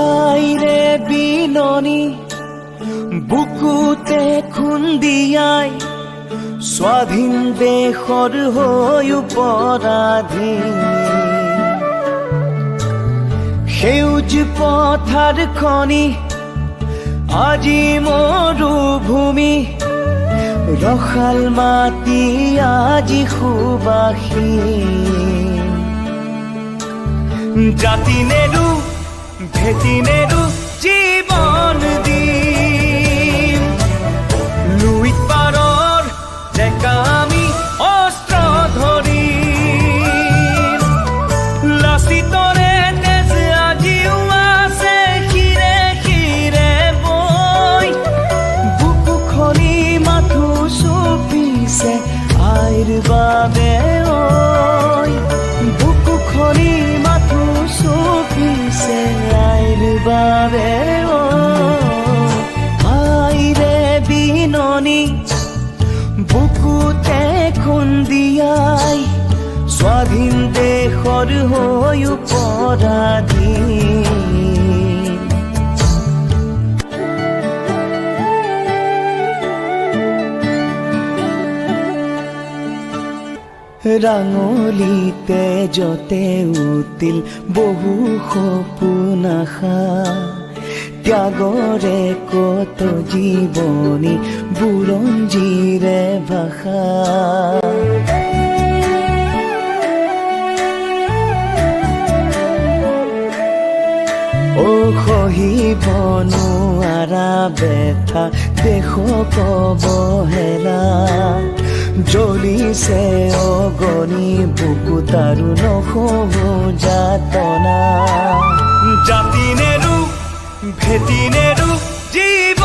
আইৰে বিননি বুকুতে খুন্দিয়াই স্বাধীন দেশৰ হৈ পৰাধীন সেউজ পথাৰ খনি আজি মৰুভূমি ৰসাল মাটি আজি সুবাসীন জাতি নেৰু ভেটি নেৰু জীৱন দিম লুইত পাৰৰ ডেকা আমি অস্ত্ৰ ধৰিম লাচিতৰে তেজ আজিও আছে শিৰে শিৰে বৈ বুকু খনি মাথো চুপিছে আইৰ বাবে ঐ বুকু খনি মাথো চুপিছে আইৰ বাবে ঐ আইৰে বিননি বুকুতে খুন্দিয়াই স্বাধীন দেশৰ হৈ পৰাধীন ৰাঙলীতে যতে উঠিল বহু সপোন আশা ত্যাগৰে কত জীৱনী বুৰঞ্জীৰে ভাষা ও সহিব নোৱাৰা বেথা দেশক অৱহেলা জ্বলিছে অগণি বুকুত আৰু নসহো যাতনা জাতি নেৰু ভেটি নেৰু জীৱ